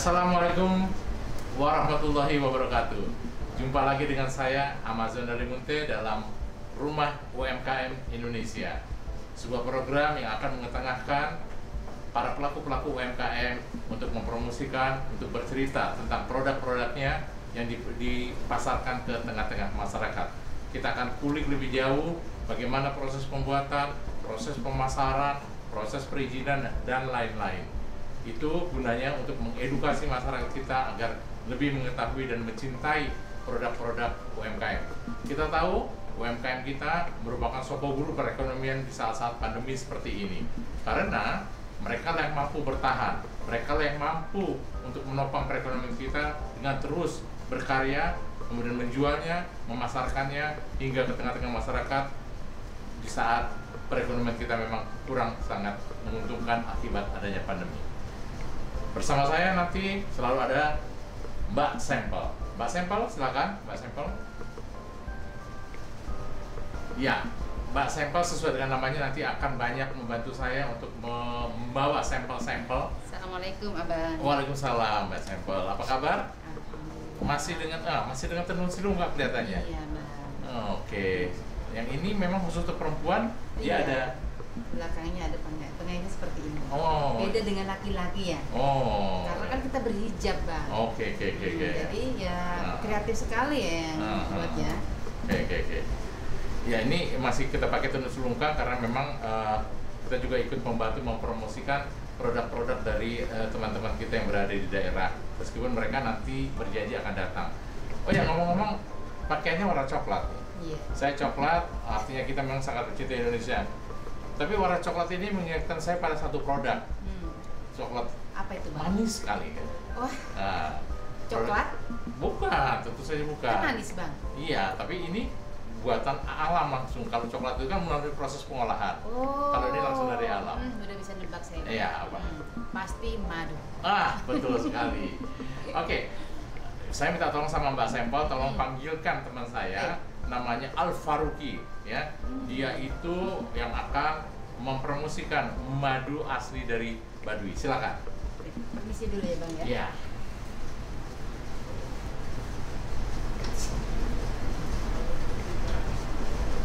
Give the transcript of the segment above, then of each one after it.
Assalamualaikum warahmatullahi wabarakatuh. Jumpa lagi dengan saya Amazon dari Munte dalam Rumah UMKM Indonesia, sebuah program yang akan mengetengahkan para pelaku-pelaku UMKM untuk mempromosikan, untuk bercerita tentang produk-produknya yang dipasarkan ke tengah-tengah masyarakat. Kita akan kulik lebih jauh bagaimana proses pembuatan, proses pemasaran, proses perizinan, dan lain-lain. Itu gunanya untuk mengedukasi masyarakat kita agar lebih mengetahui dan mencintai produk-produk UMKM. Kita tahu UMKM kita merupakan sokong guru perekonomian di saat-saat pandemi seperti ini, karena mereka yang mampu bertahan, mereka yang mampu untuk menopang perekonomian kita dengan terus berkarya, kemudian menjualnya, memasarkannya hingga ke tengah-tengah masyarakat di saat perekonomian kita memang kurang sangat menguntungkan akibat adanya pandemi. Bersama saya nanti selalu ada Mbak Sampel. Mbak Sampel, silakan Mbak Sampel. Ya, Mbak Sampel sesuai dengan namanya nanti akan banyak membantu saya untuk membawa sampel-sampel. Assalamualaikum Abang. Waalaikumsalam Mbak Sampel. Apa kabar? Masih dengan tenun silung nggak kelihatannya? Iya Bang. Oke. Yang ini memang khusus untuk perempuan. Dia ada belakangnya ada pengennya seperti ini. Oh. Beda dengan laki-laki ya. Oh. Karena kan kita berhijab Bang. Oke. Jadi ya kreatif sekali ya yang buatnya. Oke. Ya ini masih kita pakai tenun sulungka karena memang kita juga ikut membantu mempromosikan produk-produk dari teman-teman kita yang berada di daerah, meskipun mereka nanti berjanji akan datang. Oh ya, ngomong-ngomong, pakaiannya warna coklat. Iya. Saya coklat, artinya kita memang sangat mencintai Indonesia. Tapi warna coklat ini mengingatkan saya pada satu produk. Coklat Apa itu Bang? manis sekali kan. Wah, Nah, coklat? bukan, tentu saja bukan. Kan manis Bang. Iya, tapi ini buatan alam langsung. Kalau coklat itu kan melalui proses pengolahan. Oh. Kalau ini langsung dari alam. Udah bisa nebak saya. Iya, apa? Pasti madu. Betul sekali. Oke. Saya minta tolong sama Mbak Sampel, tolong panggilkan teman saya, namanya Al Faruqi, ya. Dia itu yang akan mempromosikan madu asli dari Baduy. Silakan. Permisi dulu ya Bang ya. Iya.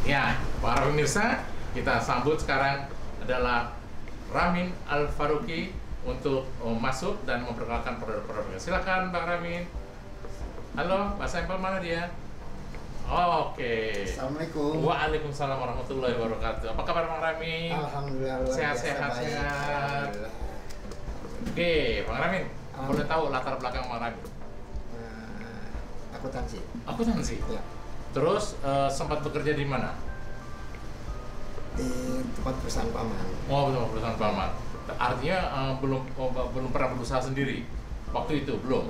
Ya, para pemirsa, kita sambut sekarang adalah Ramin Al Faruqi untuk masuk dan memperkenalkan produk-produknya. Silakan Bang Ramin. Halo, Mbak Sampel, mana dia? Oke. Assalamualaikum. Waalaikumsalam warahmatullahi wabarakatuh. Apa kabar Bang Ramin? Alhamdulillah. Sehat-sehat. Oke, Bang Ramin, boleh tahu latar belakang Bang Ramin? Akuntansi. Akuntansi. Ya. Terus sempat bekerja di mana? Di tempat perusahaan paman. Oh, betul, perusahaan paman. Artinya belum pernah berusaha sendiri. Waktu itu belum.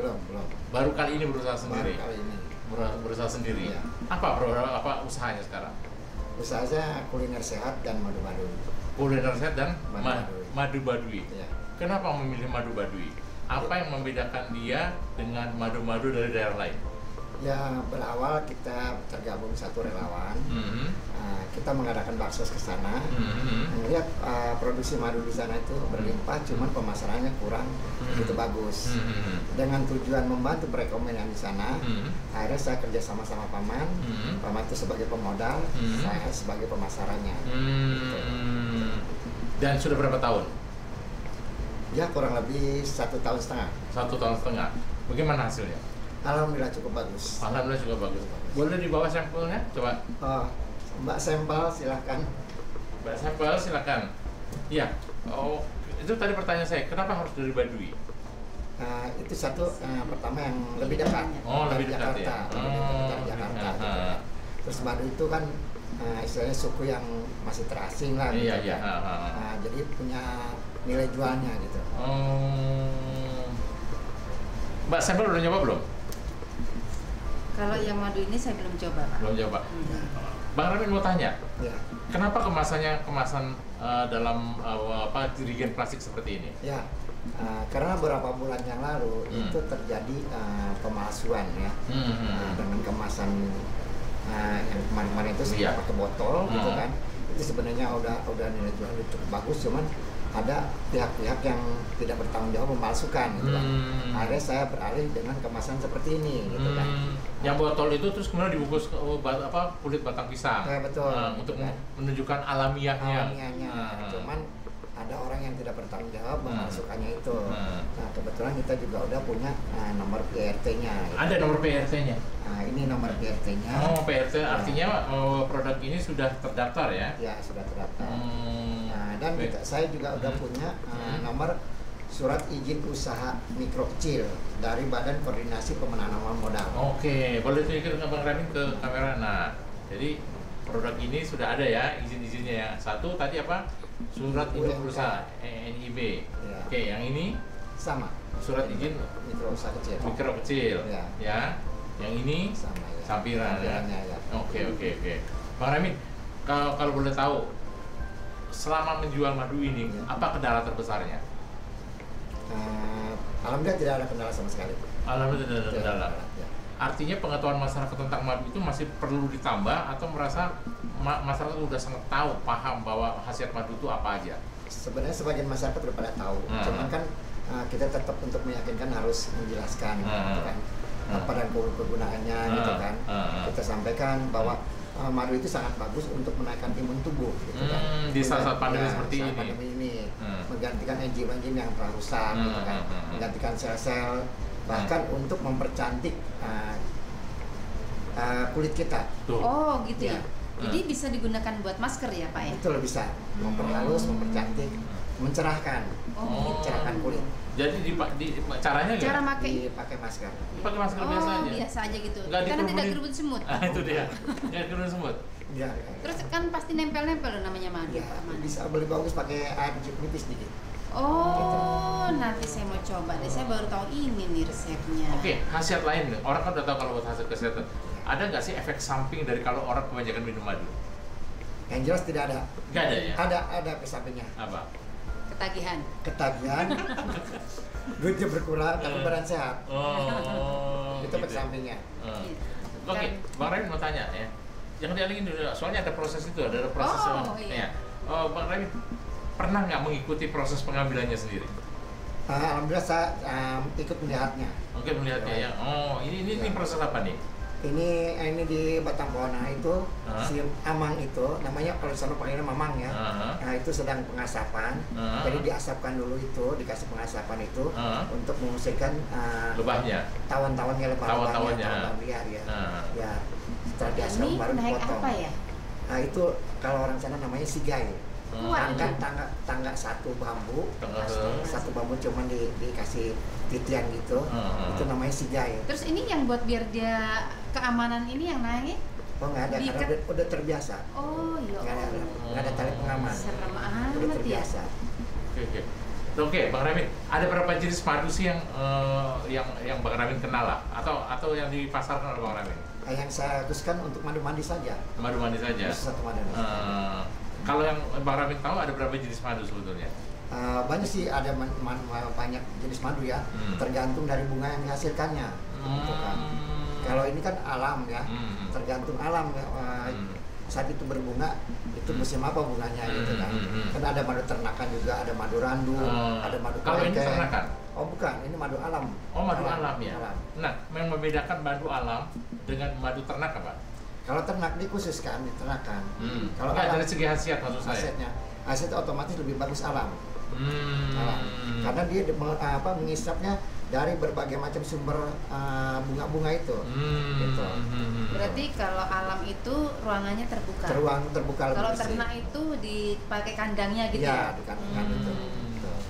Baru kali ini berusaha sendiri. Baru kali ini. Berusaha sendiri. Iya. Apa usahanya sekarang? Usahanya kuliner sehat dan madu baduy. Kuliner sehat dan Madu madu baduy. Ya. Kenapa memilih madu baduy? Apa yang membedakan dia dengan madu-madu dari daerah lain? Ya, berawal kita tergabung satu relawan. Kita mengadakan baksos ke sana. Melihat produksi madu di sana itu berlimpah, cuman pemasarannya kurang begitu bagus. Dengan tujuan membantu perekonomian di sana, akhirnya saya kerja sama paman. Paman itu sebagai pemodal, saya sebagai pemasarannya. Gitu. Dan sudah berapa tahun? Ya, kurang lebih 1,5 tahun. 1,5 tahun. Bagaimana hasilnya? Alhamdulillah cukup bagus. Alhamdulillah juga bagus. Boleh dibawa sampelnya? Coba. Mbak Sampel, silahkan. Mbak Sampel, silakan. Iya. Oh, itu tadi pertanyaan saya. Kenapa harus dari Baduy? Itu satu pertama yang lebih dekat. Oh, lebih dekat Jakarta. ya. Lebih dekat dari Jakarta. Gitu. Terus Baduy itu kan istilahnya suku yang masih terasing lah. Iya, gitu, iya. kan. Jadi punya nilai jualnya gitu. Mbak Sampel udah nyoba belum? Kalau yang madu ini saya belum coba Pak. Belum coba. Bang Ramin mau tanya, Ya. kenapa kemasan dalam jerigen plastik seperti ini? Ya. Karena beberapa bulan yang lalu itu terjadi pemalsuan ya. Dengan kemasan yang kemarin-kemarin itu pakai botol gitu kan. Itu sebenarnya udah nilai jualnya cukup bagus, cuman ada pihak-pihak yang tidak bertanggung jawab memalsukan gitu kan. Akhirnya saya beralih dengan kemasan seperti ini gitu kan. Yang botol itu terus kemudian dibungkus kulit batang pisang. Ya, betul. Untuk kan. menunjukkan alamiahnya. Cuman ada orang yang tidak bertanggung jawab memasukkannya itu. Nah, kebetulan kita juga udah punya nomor PRT-nya. Gitu. Ada nomor PRT-nya? Nah, ini nomor PRT-nya. Oh, PRT artinya produk ini sudah terdaftar ya? Ya, sudah terdaftar. Nah, dan saya juga udah punya nomor surat izin usaha mikro kecil dari Badan Koordinasi Penanaman Modal. Oke, boleh tunjukin Bang Ramin ke kamera. Nah, jadi produk ini sudah ada ya izin-izinnya ya. Satu tadi apa? Surat izin usaha NIB. Ya. Oke, yang ini sama. Surat izin mikro usaha kecil. Mikro kecil. Ya. Yang ini sama ya. Sampiran ya. Oke. Bang Ramin, kalau boleh tahu selama menjual madu ini apa kendala terbesarnya? Alhamdulillah tidak ada kendala sama sekali. Alhamdulillah tidak ada kendala. Ya. Artinya pengetahuan masyarakat tentang madu itu masih perlu ditambah atau merasa masyarakat sudah sangat tahu, paham bahwa khasiat madu itu apa aja? Sebenarnya sebagian masyarakat udah pada tahu, cuman kan kita tetap untuk meyakinkan harus menjelaskan gitu kan apa dan kegunaannya gitu kan. Kita sampaikan bahwa madu itu sangat bagus untuk menaikkan imun tubuh gitu kan. Di saat pandemi seperti ini. Pandemi ini menggantikan enzim-enzim yang telah rusak gitu kan. Menggantikan sel-sel, bahkan untuk mempercantik kulit kita. Oh, gitu ya. Jadi bisa digunakan buat masker ya, Pak ya? Betul, bisa memperhalus, mempercantik, mencerahkan, mencerahkan kulit. Jadi caranya cara dipakai masker. Pakai masker biasa aja. Biasa aja gitu. Karena tidak kerubut semut. Itu dia. Jangan kerubut semut. Ya. Terus kan pasti nempel-nempel namanya madu. Ya, bisa boleh bagus pakai air nipis dikit. Oh, nanti saya mau coba deh. Saya baru tahu ini nih resepnya. Oke, khasiat lain nih. Orang kan udah tahu kalau buat khasiat kesehatan. Ada nggak sih efek samping dari kalau orang kebanyakan minum madu? Yang jelas tidak ada. Nggak ada ya? Ada efek sampingnya. Apa? Ketagihan. Duitnya berkurang, tapi badan sehat. Oh. Itu efek sampingnya. Oke, Bang Ramin mau tanya ya. Jangan dialingin dulu, soalnya ada proses itu, ada proses. Iya. Bang Ramin pernah nggak mengikuti proses pengambilannya sendiri? Alhamdulillah saya ikut melihatnya. Oke, melihatnya ya. Oh, ini proses apa nih? Ini di batang pohon itu si amang itu namanya, kalau di sana panggilnya mamang ya. Nah, itu sedang pengasapan. Jadi diasapkan dulu itu, dikasih pengasapan itu untuk mengusirkan lebahnya, tawan-tawannya, tawan-tawannya liar ya. Ya, setelah diasap baru naik dipotong. apa ya? Nah, itu kalau orang sana namanya sigai. Tangga satu bambu, satu bambu cuman dikasih titian gitu, itu namanya sigai. Terus ini yang buat biar dia keamanan ini yang naik? Oh, nggak ada, karena udah terbiasa. Oh iya. Nggak ada tali pengaman. Serem amat udah terbiasa. Ya. Oke, Bang Ramin, ada berapa jenis madu sih yang Bang Ramin kenal lah, atau yang dipasarkan oleh Bang Ramin? Yang saya khususkan untuk madu mandi saja. Madu mandi saja. Satu madu mandi. Kalau yang Bang Ramin tahu ada berapa jenis madu sebetulnya? Banyak sih, ada banyak jenis madu ya, tergantung dari bunga yang dihasilkannya. Gitu kan. Kalau ini kan alam ya, tergantung alam ya. Saat itu berbunga, itu musim apa bunganya gitu kan. Kan ada madu ternakan juga, ada madu randu, ada madu kalau ini ternakan? Oh bukan, ini madu alam. Oh, madu alam ya. Alam. Nah, yang membedakan madu alam dengan madu ternak apa? Kalau ternak dikhususkan, diternakan. Kalau dari segi khasiat maksud saya. Khasiat otomatis lebih bagus alam. Alam. Karena dia mengisapnya dari berbagai macam sumber bunga-bunga itu. Gitu. Berarti kalau alam itu ruangannya terbuka. Ruang terbuka. Kalau ternak itu dipakai kandangnya gitu ya. Di kandang itu.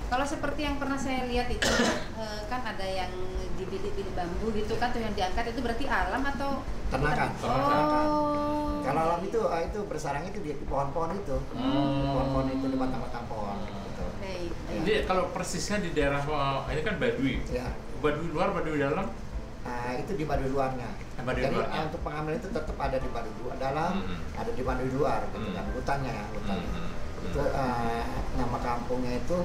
Kalau seperti yang pernah saya lihat itu kan ada yang di bilik-bilik bambu gitu kan, tuh yang diangkat itu berarti alam atau ternakan? Oh. Kalau alam itu bersarang itu di pohon-pohon itu, pohon-pohon itu di batang-batang pohon. Gitu. Jadi kalau persisnya di daerah ini kan Baduy. Ya. Baduy luar, Baduy dalam. Itu di Baduy luarnya. Jadi untuk pengambilan itu tetap ada di Baduy dalam, ada di Baduy luar, gitu kan, hutannya ya, hutannya. Itu nama kampungnya itu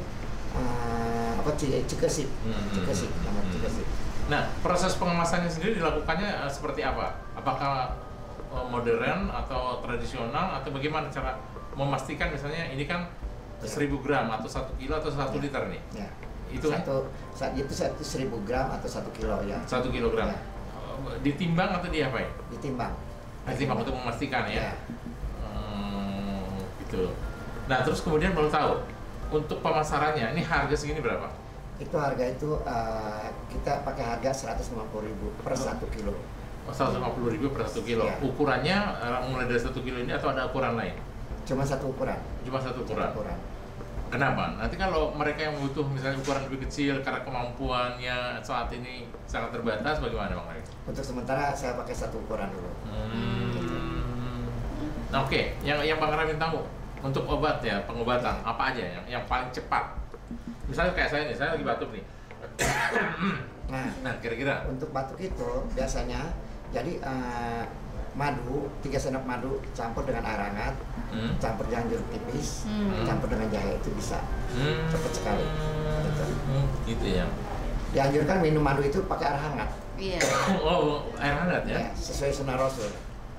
Cikesik. Cikesik, nama Cikesik. Nah, proses pengemasannya sendiri dilakukannya seperti apa? Apakah modern atau tradisional, atau bagaimana cara memastikan misalnya ini kan 1000 gram atau 1 kilo atau 1 liter nih? Ya. Itu itu 1000 gram atau 1 kilo ya. 1 kilogram. Ya. Ditimbang atau diapain? Ditimbang. Ditimbang untuk memastikan ya. Ya. Gitu. Nah terus kemudian baru tahu untuk pemasarannya ini harga segini berapa? Itu harga itu kita pakai harga 150.000 per 1 kilo. 150.000 per 1 kilo. Ya. Ukurannya mulai dari 1 kilo ini atau ada ukuran lain? Cuma satu ukuran. Cuma satu ukuran. Kenapa? Nanti kalau mereka yang butuh misalnya ukuran lebih kecil karena kemampuannya saat ini sangat terbatas, bagaimana Bang Ray? Untuk sementara saya pakai satu ukuran dulu. Nah, oke. Yang Bang Ramin tahu untuk obat ya, pengobatan apa aja yang paling cepat? Misalnya kayak saya nih, saya lagi batuk nih. Nah, kira-kira untuk batuk itu biasanya jadi madu, 3 sendok madu campur dengan air hangat, campur dengan jeruk nipis, campur dengan jahe itu bisa cepat sekali. Gitu ya. Dianjurkan minum madu itu pakai air hangat. Iya. Oh, air hangat ya? Ya, sesuai sunnah Rasul.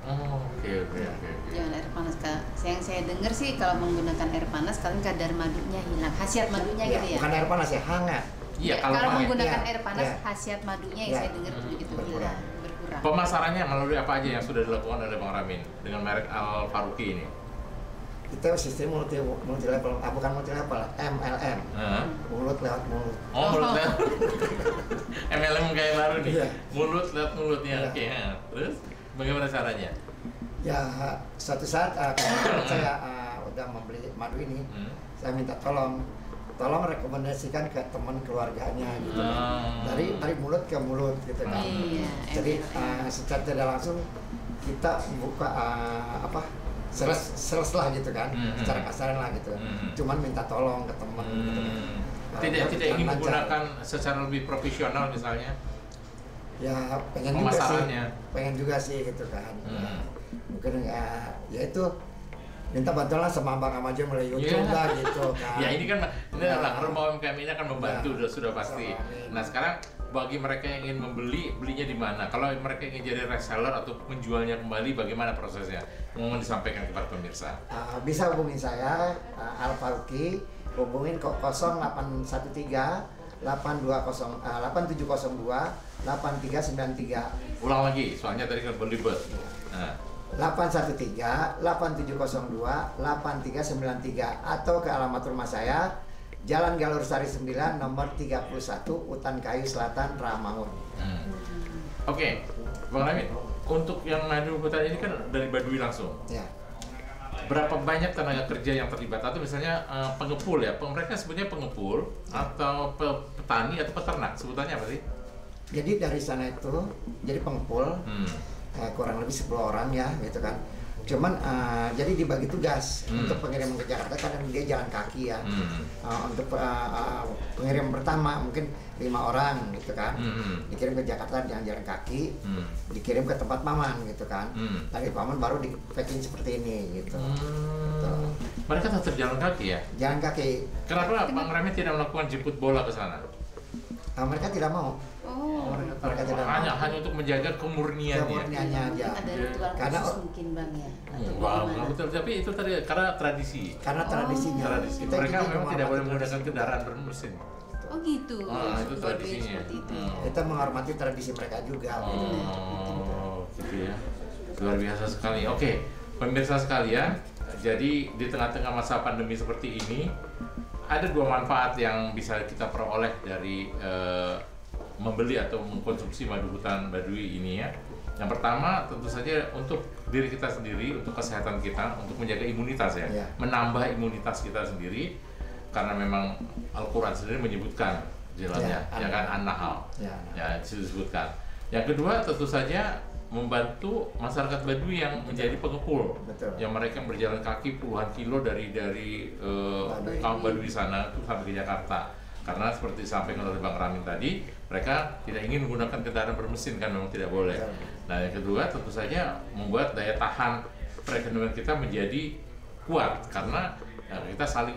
Oke. Jangan air panas, Kak. Yang saya dengar sih kalau menggunakan air panas kalian kadar madunya hilang, khasiat madunya gitu ya. Bukan air panas ya, hangat. Iya, kalau menggunakan ya, air panas ya. khasiat madunya yang Ya. saya dengar begitu Berkurang. berkurang. Pemasarannya melalui apa aja yang sudah dilakukan oleh Bang Ramin dengan merek Al Faruqi ini? Kita sistem multi level, bukan multi level, MLM. Mulut lewat mulut. Oh, mulut lewat. MLM kayak baru nih. Iya. Mulut lewat mulut ya. Iya. Oke. Terus bagaimana caranya? Ya, suatu saat kalau saya udah membeli madu ini, saya minta tolong rekomendasikan ke teman keluarganya gitu kan. Dari mulut ke mulut gitu kan. Iya, Jadi secara tidak langsung kita buka sales lah gitu kan, secara kasaran lah gitu. Cuman minta tolong ke teman gitu kan. Tidak ingin menggunakan secara lebih profesional misalnya? Ya pengen juga sih gitu kan. Mungkin ya itu minta bantuan lah sama Bang Am aja mulai YouTube lah gitu kan. Ya ini kan rumah UMKM ini akan membantu sudah pasti. Nah sekarang bagi mereka yang ingin belinya di mana? Kalau mereka ingin jadi reseller atau menjualnya kembali, bagaimana prosesnya? Mohon disampaikan kepada pemirsa. Bisa hubungin saya Al Faruqi, hubungin 0813 8702 8393. Ulang lagi, soalnya tadi kan belibet. 813 8702 8393 atau ke alamat rumah saya Jalan Galur Sari 9 nomor 31 Utan Kayu Selatan Ramangun. Oke, Bang Ramin, untuk yang madu hutan ini kan dari Baduy langsung. Ya. Berapa banyak tenaga kerja yang terlibat atau misalnya pengepul ya? Mereka sebenarnya pengepul atau petani atau peternak sebutannya apa sih? Jadi dari sana itu jadi pengepul. Kurang lebih 10 orang ya gitu kan. Cuman jadi dibagi tugas untuk pengiriman ke Jakarta karena dia jalan kaki ya. Untuk pengiriman pertama mungkin 5 orang gitu kan. Dikirim ke Jakarta yang jalan kaki, dikirim ke tempat paman gitu kan. Dari paman baru di packing seperti ini gitu. Gitu. Mereka tetap jalan kaki ya? Jalan kaki. Kenapa Bang Ramin tidak melakukan jemput bola ke sana? Mereka tidak mau. Mereka tidak mau. Hanya untuk menjaga kemurniannya. Kemurniannya aja. Ada ritual Karena khusus mungkin Bang ya. Atau Wow, bagaimana? betul. Tapi itu tadi karena tradisi. Karena tradisinya. Tradisi. Kita Mereka juga memang tidak boleh menghormati menggunakan tradisi. kendaraan bermesin. Oh gitu. Itu Baduy tradisinya. seperti itu. Kita menghormati tradisi mereka juga. Gitu ya. Luar biasa sekali. Oke, pemirsa sekalian, jadi di tengah-tengah masa pandemi seperti ini ada 2 manfaat yang bisa kita peroleh dari membeli atau mengkonsumsi madu hutan Baduy ini ya. Yang pertama tentu saja untuk diri kita sendiri, untuk kesehatan kita, untuk menjaga imunitas ya, menambah imunitas kita sendiri karena memang Al-Quran sendiri menyebutkan jelasnya, ya kan an-nahl, ya disebutkan. Yang kedua tentu saja membantu masyarakat Baduy yang menjadi pengepul. Betul. Yang mereka berjalan kaki puluhan kilo dari kaum Baduy sana itu sampai ke Jakarta. Karena seperti disampaikan oleh Bang Ramin tadi, mereka tidak ingin menggunakan kendaraan bermesin kan memang tidak boleh. Nah yang kedua tentu saja membuat daya tahan perekonomian kita menjadi kuat karena kita saling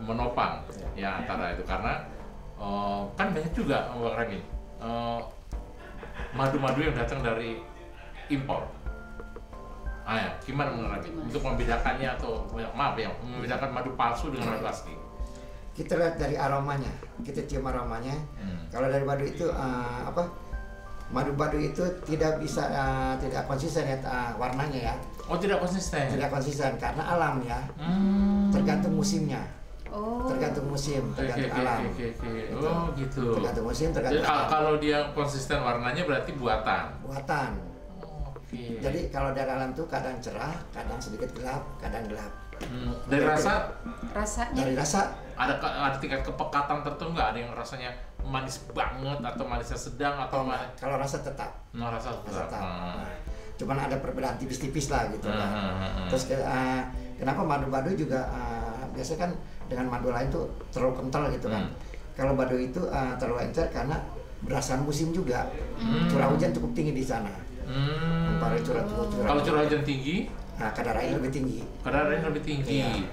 menopang ya antara itu karena kan banyak juga Bang Ramin madu-madu yang datang dari impor. Ya, gimana mengenai untuk membedakannya atau maaf ya, membedakan madu palsu dengan madu asli? Kita lihat dari aromanya, kita cium aromanya. Kalau dari madu itu madu itu tidak bisa tidak konsisten ya warnanya ya. Oh, tidak konsisten. Tidak konsisten karena alam ya. Tergantung musimnya. Tergantung musim, tergantung alam. Oh, gitu. Tergantung musim, tergantung alam. Kalau dia konsisten warnanya berarti buatan. Buatan. Jadi kalau dari alam tuh kadang cerah, kadang sedikit gelap, kadang gelap. Dari rasa? Rasanya? Dari rasa ada tingkat kepekatan tertentu nggak? Ada yang rasanya manis banget atau manisnya sedang atau manis? Kalau rasa tetap. Rasa tetap. Cuman ada perbedaan tipis-tipis lah gitu kan. Terus kenapa madu-madu juga biasanya kan dengan madu lain tuh terlalu kental gitu kan. Kalau madu itu terlalu encer karena berdasarkan musim juga. Curah hujan cukup tinggi di sana. Kalau curah hujan tinggi, kadar air lebih tinggi. Kadar air lebih tinggi. Iya.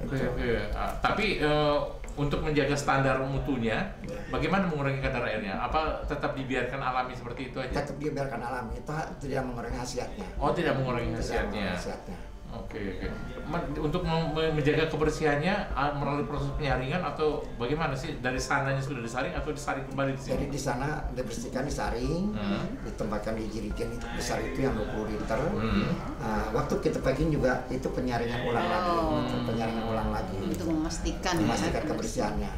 Oke. Tapi untuk menjaga standar mutunya, bagaimana mengurangi kadar airnya? Apa tetap dibiarkan alami seperti itu aja? Tetap dibiarkan alami, itu tidak mengurangi khasiatnya. Oh, tidak mengurangi khasiatnya. Oke. Untuk menjaga kebersihannya melalui proses penyaringan atau bagaimana sih? Dari sananya sudah disaring atau disaring kembali di sini? Jadi di sana dibersihkan, disaring, ditempatkan di jerigen itu besar itu yang 20 liter. Waktu kita packing juga itu penyaringan ulang lagi. Untuk memastikan kebersihannya.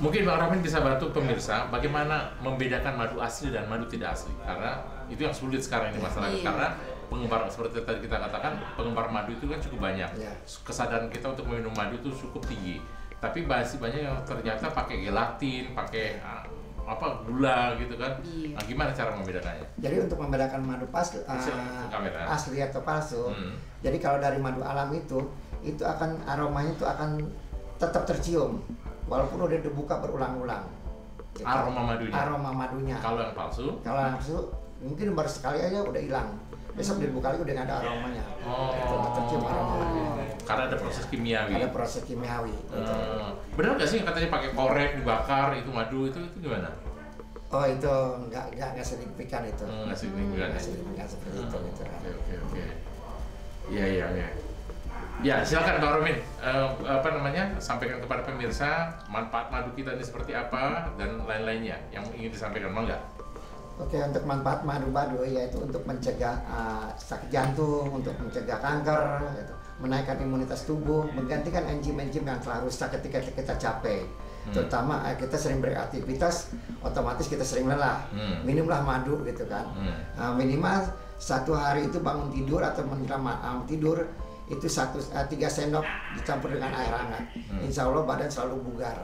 Mungkin Bang Ramin bisa bantu pemirsa bagaimana membedakan madu asli dan madu tidak asli, karena itu yang sulit sekarang ini masyarakat. Karena penggemar seperti tadi kita katakan, penggemar madu itu kan cukup banyak. Kesadaran kita untuk meminum madu itu cukup tinggi. Tapi masih banyak yang ternyata pakai gelatin, pakai gula gitu kan. Nah, gimana cara membedakannya? Jadi untuk membedakan madu asli atau palsu. Jadi kalau dari madu alam itu akan aromanya itu akan tetap tercium walaupun udah dibuka berulang-ulang. Aroma madunya. Kalau yang palsu? Kalau yang palsu mungkin baru sekali aja udah hilang. Besok dibuka lagi udah nggak ada aromanya. Itu tercium aroma. Karena ada proses kimiawi. Ada proses kimiawi. Benar nggak sih katanya pakai korek dibakar itu madu itu gimana? Oh, itu nggak signifikan itu. Nggak signifikan. Nggak signifikan seperti itu gitu kan. Oke. Iya. Ya, silakan Bang Ramin, sampaikan kepada pemirsa manfaat madu kita ini seperti apa dan lain-lainnya yang ingin disampaikan, mau nggak? Oke, untuk manfaat madu-madu yaitu untuk mencegah sakit jantung, untuk mencegah kanker, gitu, menaikkan imunitas tubuh, menggantikan enzim-enzim yang telah rusak ketika kita capek. Terutama kita sering beraktivitas, otomatis kita sering lelah. Minumlah madu gitu kan. Minimal 1 hari itu bangun tidur atau menjelang tidur itu 3 sendok dicampur dengan air hangat. Insya Allah badan selalu bugar.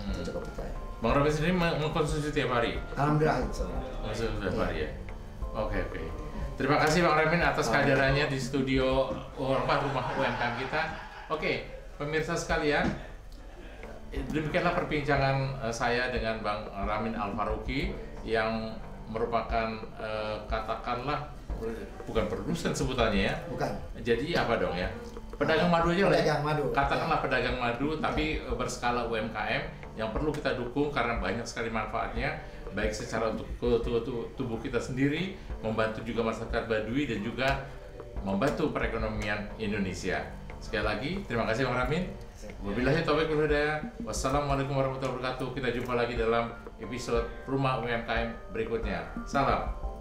Itu cukup itu. Bang Ramin sendiri mengkonsumsi tiap hari? Alhamdulillah, insya Allah. Konsumsi tiap hari ya? Oke. Terima kasih Bang Ramin atas kehadirannya di studio rumah UMKM kita. Oke, pemirsa sekalian, demikianlah perbincangan saya dengan Bang Ramin Al-Faruqi yang merupakan katakanlah bukan produsen sebutannya ya. Bukan. Jadi apa dong ya? Pedagang madu aja lah. Pedagang madu. Katakanlah pedagang madu tapi berskala UMKM yang perlu kita dukung karena banyak sekali manfaatnya, baik secara untuk tubuh kita sendiri, membantu juga masyarakat Baduy dan juga membantu perekonomian Indonesia. Sekali lagi terima kasih Bang Ramin. Wabillahi taufiq wal hidayah. Wassalamualaikum warahmatullahi wabarakatuh. Kita jumpa lagi dalam episode Rumah UMKM berikutnya. Salam.